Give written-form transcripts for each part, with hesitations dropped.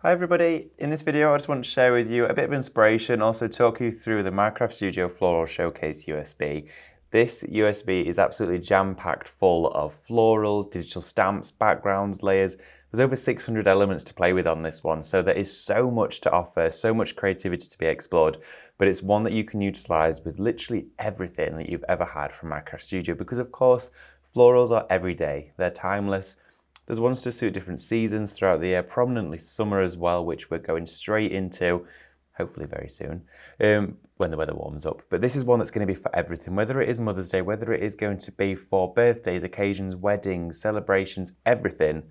Hi everybody, in this video I just want to share with you a bit of inspiration, also talk you through the Minecraft Studio Floral Showcase USB. This USB is absolutely jam-packed full of florals, digital stamps, backgrounds, layers. There's over 600 elements to play with on this one, so there is so much to offer, so much creativity to be explored, but it's one that you can utilize with literally everything that you've ever had from Minecraft Studio, because of course florals are everyday, they're timeless. There's ones to suit different seasons throughout the year, prominently summer as well, which we're going straight into, hopefully very soon, when the weather warms up. But this is one that's going to be for everything, whether it is Mother's Day, whether it is going to be for birthdays, occasions, weddings, celebrations, everything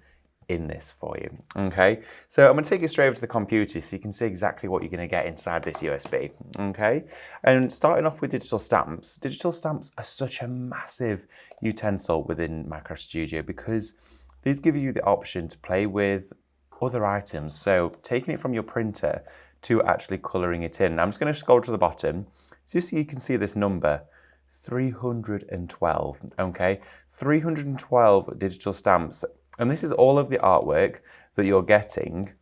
in this for you. Okay, so I'm going to take you straight over to the computer so you can see exactly what you're going to get inside this USB. Okay, and starting off with digital stamps. Digital stamps are such a massive utensil within Minecraft Studio because these give you the option to play with other items. So taking it from your printer to actually colouring it in. Now I'm just going to scroll to the bottom just so you can see this number, 312, okay? 312 digital stamps. And this is all of the artwork that you're getting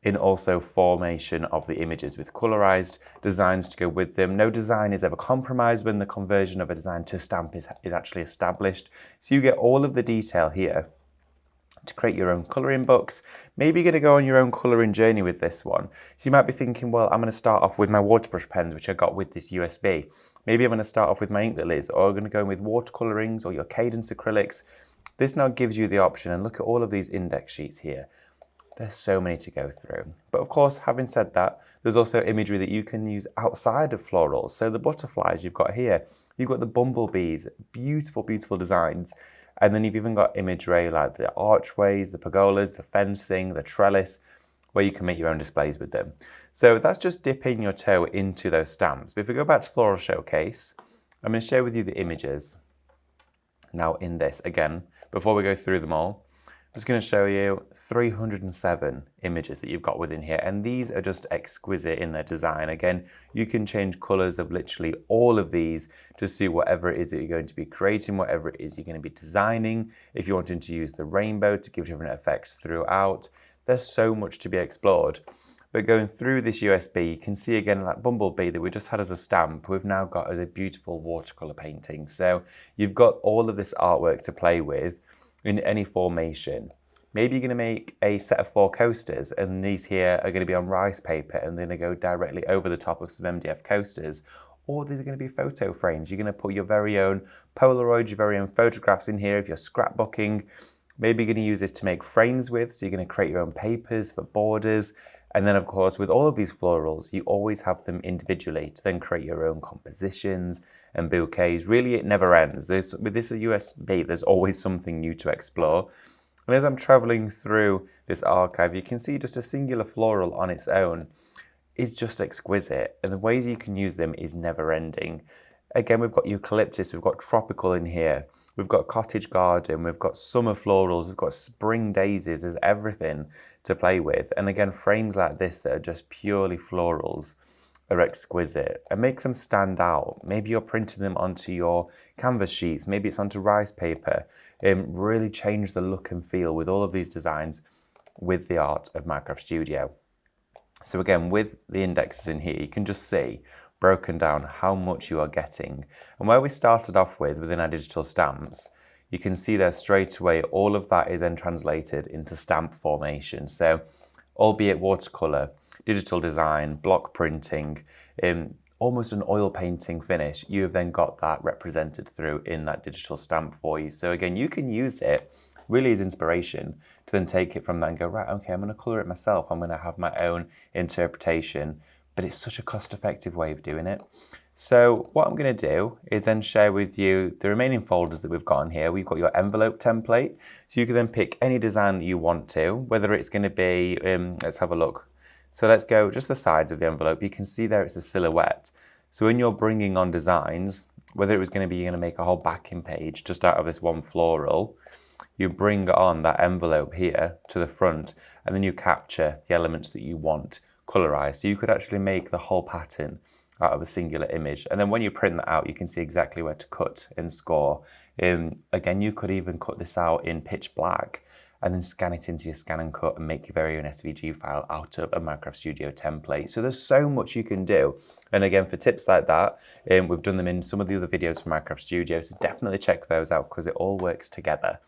in also formation of the images with colorized designs to go with them. No design is ever compromised when the conversion of a design to stamp is actually established. So you get all of the detail here to create your own colouring books. Maybe you're going to go on your own colouring journey with this one. So you might be thinking, well, I'm going to start off with my waterbrush pens, which I got with this USB. Maybe I'm going to start off with my ink lilies, or I'm going to go in with watercolourings or your cadence acrylics. This now gives you the option, and look at all of these index sheets here. There's so many to go through. But of course, having said that, there's also imagery that you can use outside of florals. So the butterflies you've got here, you've got the bumblebees, beautiful, beautiful designs. And then you've even got imagery like the archways, the pergolas, the fencing, the trellis, where you can make your own displays with them. So that's just dipping your toe into those stamps. But if we go back to Floral Showcase, I'm going to share with you the images. Now in this, again, before we go through them all, I'm just going to show you 307 images that you've got within here, and these are just exquisite in their design. Again, you can change colors of literally all of these to suit whatever it is that you're going to be creating, whatever it is you're going to be designing. If you're wanting to use the rainbow to give different effects throughout, there's so much to be explored. But going through this USB, you can see again that bumblebee that we just had as a stamp, we've now got as a beautiful watercolor painting. So you've got all of this artwork to play with in any formation. Maybe you're going to make a set of 4 coasters, and these here are going to be on rice paper and they're going to go directly over the top of some MDF coasters. Or these are going to be photo frames. You're going to put your very own Polaroid, your very own photographs in here if you're scrapbooking. Maybe you're going to use this to make frames with, so you're going to create your own papers for borders. And then of course, with all of these florals, you always have them individually to then create your own compositions and bouquets. Really, it never ends. With this USB, there's always something new to explore. And as I'm traveling through this archive, you can see just a singular floral on its own is just exquisite. And the ways you can use them is never ending. Again, we've got eucalyptus, we've got tropical in here. We've got cottage garden, we've got summer florals, we've got spring daisies. There's everything to play with. And again, frames like this that are just purely florals are exquisite and make them stand out. Maybe you're printing them onto your canvas sheets, maybe it's onto rice paper. Really change the look and feel with all of these designs with the art of Minecraft Studio. So again, with the indexes in here, you can just see broken down how much you are getting. And where we started off with within our digital stamps, you can see there straight away all of that is then translated into stamp formation. So albeit watercolor, digital design, block printing, almost an oil painting finish, you have then got that represented through in that digital stamp for you. So again, you can use it really as inspiration to then take it from that and go, right, okay, I'm going to colour it myself. I'm going to have my own interpretation, but it's such a cost-effective way of doing it. So what I'm going to do is then share with you the remaining folders that we've got in here. We've got your envelope template, so you can then pick any design that you want to, whether it's going to be, let's have a look. So let's go just the sides of the envelope. You can see there it's a silhouette. So when you're bringing on designs, whether it was going to be you're going to make a whole backing page just out of this one floral, you bring on that envelope here to the front and then you capture the elements that you want colorized. So you could actually make the whole pattern out of a singular image. And then when you print that out, you can see exactly where to cut and score. Again, you could even cut this out in pitch black and then scan it into your Scan and Cut and make your very own SVG file out of a Minecraft Studio template. So there's so much you can do. And again, for tips like that, we've done them in some of the other videos from Minecraft Studio, so definitely check those out because it all works together.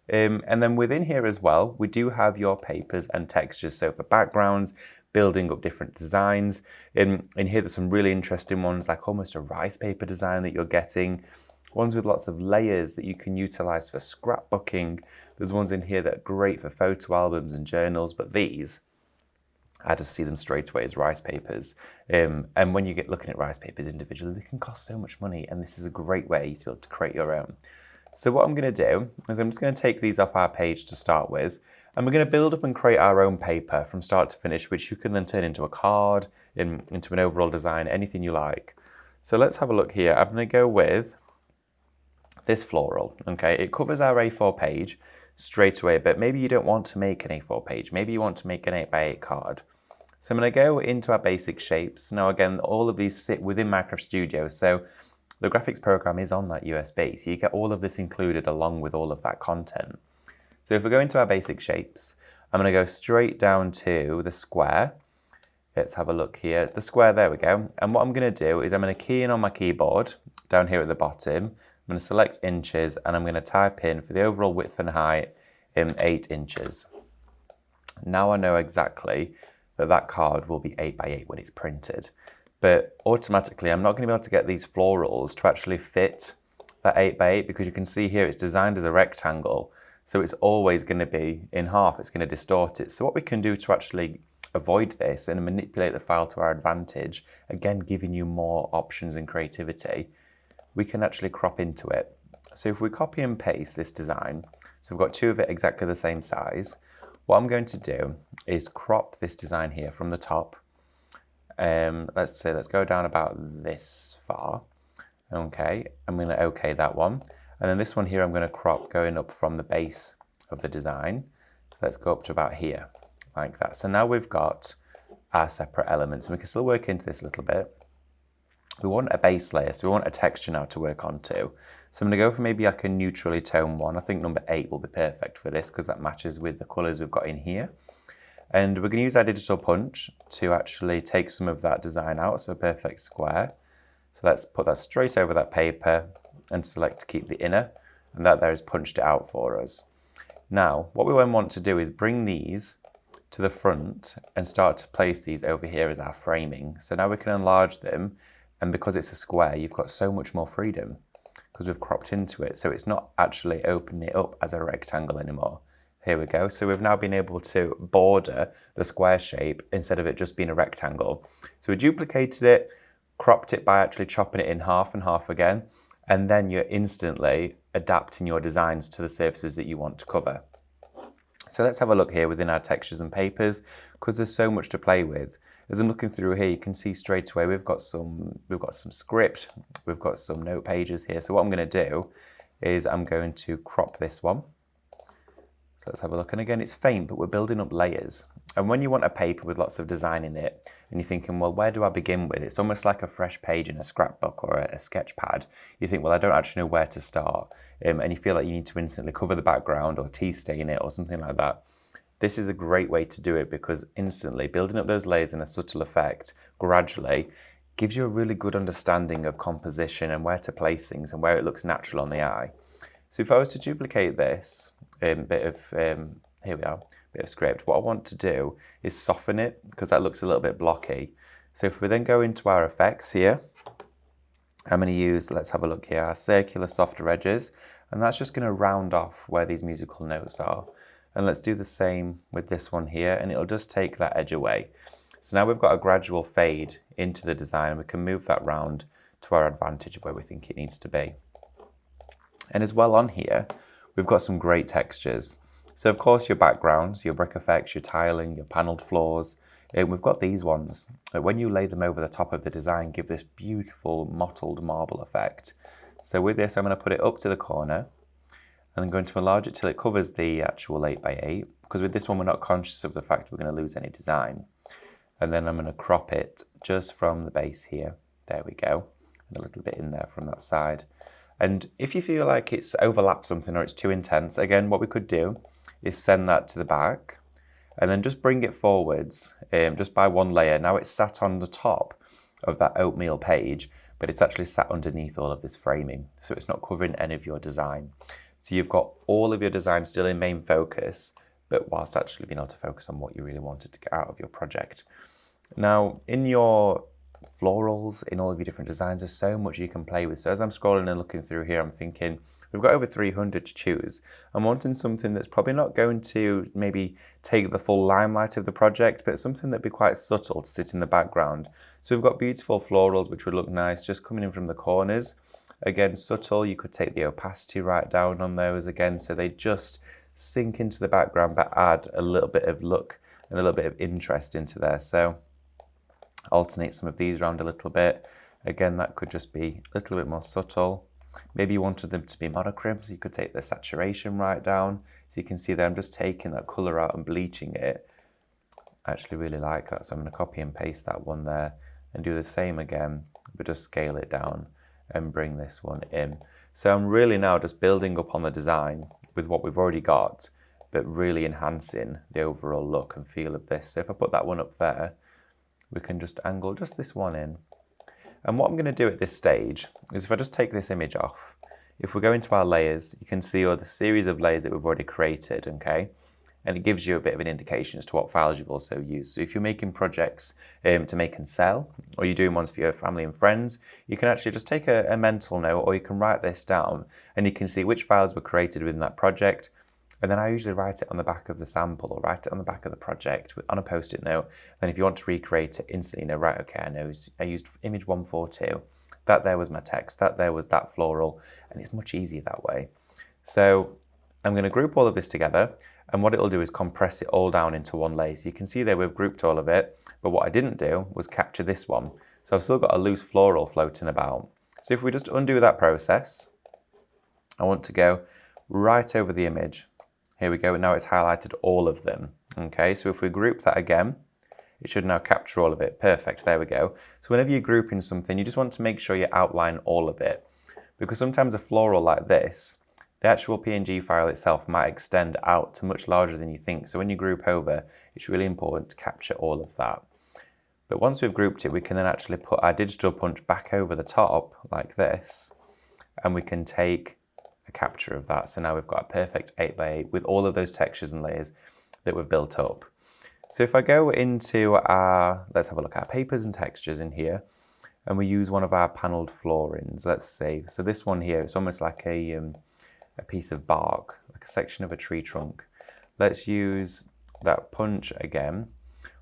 And then within here as well, we do have your papers and textures. So for backgrounds, building up different designs. In here, there's some really interesting ones, like almost a rice paper design that you're getting. Ones with lots of layers that you can utilize for scrapbooking. There's ones in here that are great for photo albums and journals, but these, I just see them straight away as rice papers. And when you get looking at rice papers individually, they can cost so much money, and this is a great way to be able to create your own. So what I'm going to do is I'm just going to take these off our page to start with, and we're going to build up and create our own paper from start to finish, which you can then turn into a card, into an overall design, anything you like. So let's have a look here. I'm going to go with this floral. Okay, it covers our A4 page straight away, but maybe you don't want to make an A4 page. Maybe you want to make an 8x8 card. So I'm going to go into our basic shapes. Now again, all of these sit within Minecraft Studio, so the graphics program is on that USB, so you get all of this included along with all of that content. So if we go into our basic shapes, I'm going to go straight down to the square. Let's have a look here. The square, there we go. And what I'm going to do is I'm going to key in on my keyboard down here at the bottom. I'm going to select inches, and I'm going to type in for the overall width and height in 8 inches. Now I know exactly that that card will be 8x8 when it's printed. But automatically, I'm not going to be able to get these florals to actually fit that 8x8 because you can see here it's designed as a rectangle. So it's always going to be in half, it's going to distort it. So what we can do to actually avoid this and manipulate the file to our advantage, again giving you more options and creativity, we can actually crop into it. So if we copy and paste this design, so we've got two of it exactly the same size, what I'm going to do is crop this design here from the top. Let's go down about this far. Okay, I'm going to OK that one. And then this one here, I'm going to crop going up from the base of the design. So let's go up to about here, like that. So now we've got our separate elements, and we can still work into this a little bit. We want a base layer, so we want a texture now to work onto. So I'm going to go for maybe like a neutrally toned one. I think number 8 will be perfect for this because that matches with the colours we've got in here. And we're going to use our digital punch to actually take some of that design out, so a perfect square. So let's put that straight over that paper and select to keep the inner, and that there is punched it out for us. Now, what we then want to do is bring these to the front and start to place these over here as our framing. So now we can enlarge them, and because it's a square, you've got so much more freedom because we've cropped into it. So it's not actually opening it up as a rectangle anymore. Here we go. So we've now been able to border the square shape instead of it just being a rectangle. So we duplicated it, cropped it by actually chopping it in half and half again, and then you're instantly adapting your designs to the surfaces that you want to cover. So let's have a look here within our textures and papers because there's so much to play with. As I'm looking through here, you can see straight away we've got some script, we've got some note pages here. So what I'm going to do is I'm going to crop this one. So let's have a look. And again, it's faint, but we're building up layers. And when you want a paper with lots of design in it, and you're thinking, well, where do I begin with? It's almost like a fresh page in a scrapbook or a sketch pad. You think, well, I don't actually know where to start. And you feel like you need to instantly cover the background or tea stain it or something like that. This is a great way to do it because instantly building up those layers in a subtle effect gradually gives you a really good understanding of composition and where to place things and where it looks natural on the eye. So if I was to duplicate this bit of script, what I want to do is soften it because that looks a little bit blocky. So if we then go into our effects here, I'm going to use, let's have a look here, our circular softer edges, and that's just going to round off where these musical notes are. And let's do the same with this one here, and it'll just take that edge away. So now we've got a gradual fade into the design, and we can move that round to our advantage of where we think it needs to be. And as well on here, we've got some great textures. So of course your backgrounds, your brick effects, your tiling, your panelled floors, we've got these ones. When you lay them over the top of the design, give this beautiful mottled marble effect. So with this, I'm going to put it up to the corner, and I'm going to enlarge it till it covers the actual 8x8, because with this one we're not conscious of the fact we're going to lose any design. And then I'm going to crop it just from the base here. There we go. And a little bit in there from that side. And if you feel like it's overlapped something or it's too intense, again, what we could do is send that to the back and then just bring it forwards just by one layer. Now it's sat on the top of that oatmeal page, but it's actually sat underneath all of this framing, so it's not covering any of your design. So you've got all of your design still in main focus, but whilst actually being able to focus on what you really wanted to get out of your project. Now, in your florals, in all of your different designs, there's so much you can play with. So as I'm scrolling and looking through here, I'm thinking, we've got over 300 to choose. I'm wanting something that's probably not going to maybe take the full limelight of the project, but something that'd be quite subtle to sit in the background. So we've got beautiful florals, which would look nice, just coming in from the corners. Again, subtle, you could take the opacity right down on those again, so they just sink into the background, but add a little bit of look and a little bit of interest into there. So alternate some of these around a little bit. Again, that could just be a little bit more subtle. Maybe you wanted them to be monochrome, so you could take the saturation right down. So you can see that I'm just taking that colour out and bleaching it. I actually really like that, so I'm going to copy and paste that one there and do the same again, but just scale it down and bring this one in. So I'm really now just building up on the design with what we've already got, but really enhancing the overall look and feel of this. So if I put that one up there, we can just angle just this one in. And what I'm going to do at this stage is if I just take this image off, if we go into our layers, you can see all the series of layers that we've already created, okay? And it gives you a bit of an indication as to what files you've also used. So if you're making projects to make and sell, or you're doing ones for your family and friends, you can actually just take a mental note, or you can write this down, and you can see which files were created within that project. And then I usually write it on the back of the sample or write it on the back of the project on a post-it note. And if you want to recreate it instantly, you know, right, okay, I know I used image 142. That there was my text, that there was that floral, and it's much easier that way. So I'm going to group all of this together, and what it'll do is compress it all down into one layer. So you can see there we've grouped all of it, but what I didn't do was capture this one. So I've still got a loose floral floating about. So if we just undo that process, I want to go right over the image. Here we go, now it's highlighted all of them. Okay, so if we group that again, it should now capture all of it. Perfect, there we go. So whenever you're grouping something, you just want to make sure you outline all of it. Because sometimes a floral like this, the actual PNG file itself might extend out to much larger than you think. So when you group over, it's really important to capture all of that. But once we've grouped it, we can then actually put our digital punch back over the top like this, and we can take a capture of that. So now we've got a perfect 8x8 with all of those textures and layers that we've built up. So if I go into our, let's have a look at our papers and textures in here, and we use one of our panelled floorings, let's see. So this one here, it's almost like a piece of bark, like a section of a tree trunk. Let's use that punch again,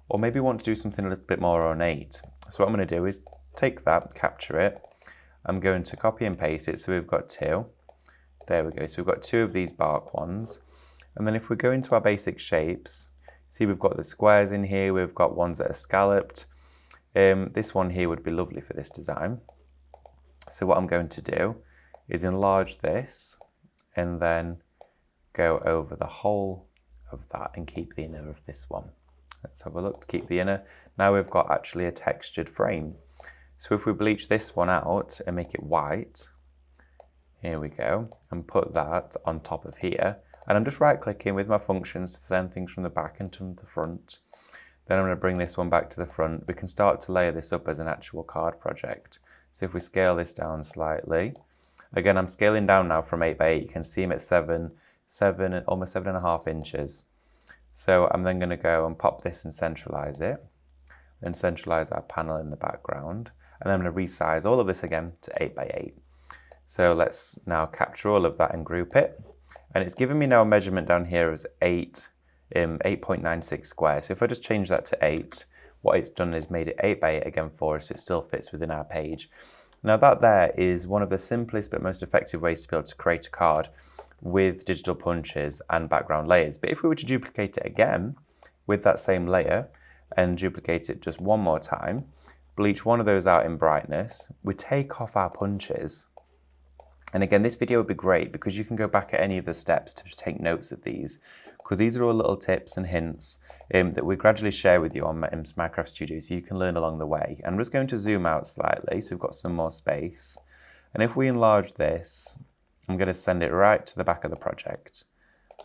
or maybe want to do something a little bit more ornate. So what I'm going to do is take that, capture it. I'm going to copy and paste it, so we've got two. There we go, so we've got two of these bark ones. And then if we go into our basic shapes, see we've got the squares in here, we've got ones that are scalloped. This one here would be lovely for this design. So what I'm going to do is enlarge this and then go over the whole of that and keep the inner of this one. Let's have a look to keep the inner. Now we've got actually a textured frame. So if we bleach this one out and make it white, here we go, and put that on top of here. And I'm just right clicking with my functions to send things from the back into the front. Then I'm going to bring this one back to the front. We can start to layer this up as an actual card project. So if we scale this down slightly, again, I'm scaling down now from 8x8. You can see I'm at 7, almost 7.5 inches. So I'm then going to go and pop this and centralize it. Then centralize our panel in the background. And then I'm going to resize all of this again to 8x8. So let's now capture all of that and group it. And it's giving me now a measurement down here as 8.96 squares. So if I just change that to 8, what it's done is made it 8x8 again for us, so it still fits within our page. Now that there is one of the simplest but most effective ways to be able to create a card with digital punches and background layers. But if we were to duplicate it again with that same layer and duplicate it just one more time, bleach one of those out in brightness, we take off our punches. And again, this video would be great because you can go back at any of the steps to take notes of these, because these are all little tips and hints that we gradually share with you on Minecraft Studio so you can learn along the way. And I'm just going to zoom out slightly so we've got some more space. And if we enlarge this, I'm going to send it right to the back of the project.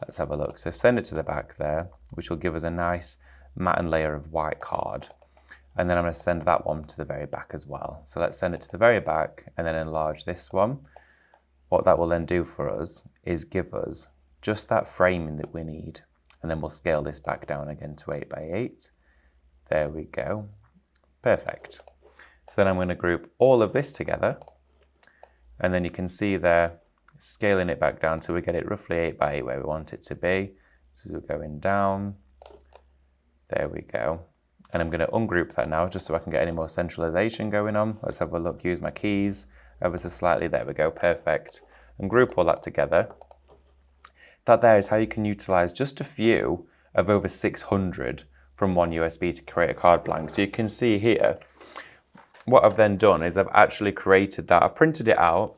Let's have a look. So send it to the back there, which will give us a nice matte layer of white card. And then I'm going to send that one to the very back as well. So let's send it to the very back and then enlarge this one. What that will then do for us is give us just that framing that we need. And then we'll scale this back down again to 8 by 8. There we go. Perfect. So then I'm going to group all of this together. And then you can see there, scaling it back down till we get it roughly 8 by 8 where we want it to be. So we're going down. There we go. And I'm going to ungroup that now just so I can get any more centralization going on. Let's have a look, use my keys ever so slightly. There we go, perfect. And group all that together. That there is how you can utilize just a few of over 600 from one USB to create a card blank. So you can see here, what I've then done is I've actually created that. I've printed it out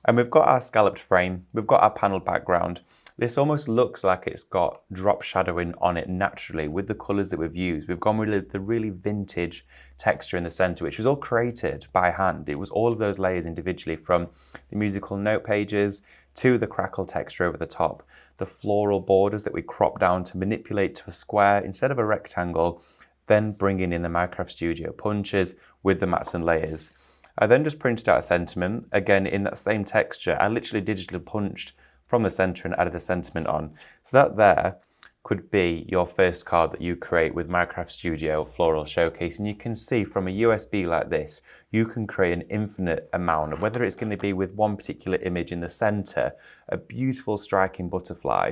and we've got our scalloped frame. We've got our panel background. This almost looks like it's got drop shadowing on it naturally with the colors that we've used. We've gone with the really vintage texture in the center, which was all created by hand. It was all of those layers individually, from the musical note pages to the crackle texture over the top, the floral borders that we crop down to manipulate to a square instead of a rectangle, then bringing in the Minecraft Studio punches with the mats and layers. I then just printed out a sentiment, again in that same texture. I literally digitally punched from the center and added a sentiment on. So that there could be your first card that you create with Minecraft Studio Floral Showcase. And you can see from a USB like this, you can create an infinite amount, whether it's going to be with one particular image in the center, a beautiful striking butterfly.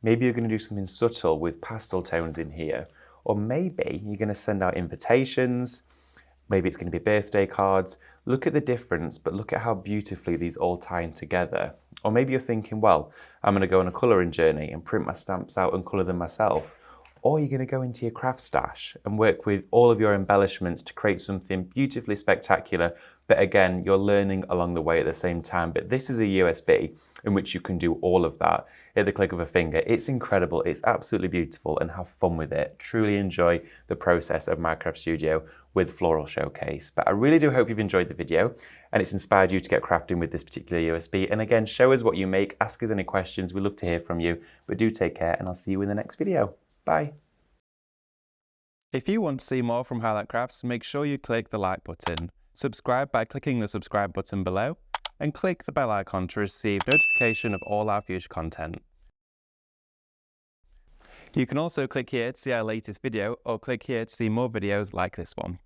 Maybe you're going to do something subtle with pastel tones in here. Or maybe you're going to send out invitations. Maybe it's going to be birthday cards. Look at the difference, but look at how beautifully these all tie in together. Or maybe you're thinking, well, I'm going to go on a colouring journey and print my stamps out and colour them myself. Or you're going to go into your craft stash and work with all of your embellishments to create something beautifully spectacular. But again, you're learning along the way at the same time. But this is a USB in which you can do all of that at the click of a finger. It's incredible. It's absolutely beautiful, and have fun with it. Truly enjoy the process of Minecraft Studio with Floral Showcase. But I really do hope you've enjoyed the video and it's inspired you to get crafting with this particular USB. And again, show us what you make, ask us any questions. We'd love to hear from you, but do take care and I'll see you in the next video. Bye. If you want to see more from Highlight Crafts, make sure you click the like button, subscribe by clicking the subscribe button below, and click the bell icon to receive notification of all our future content. You can also click here to see our latest video, or click here to see more videos like this one.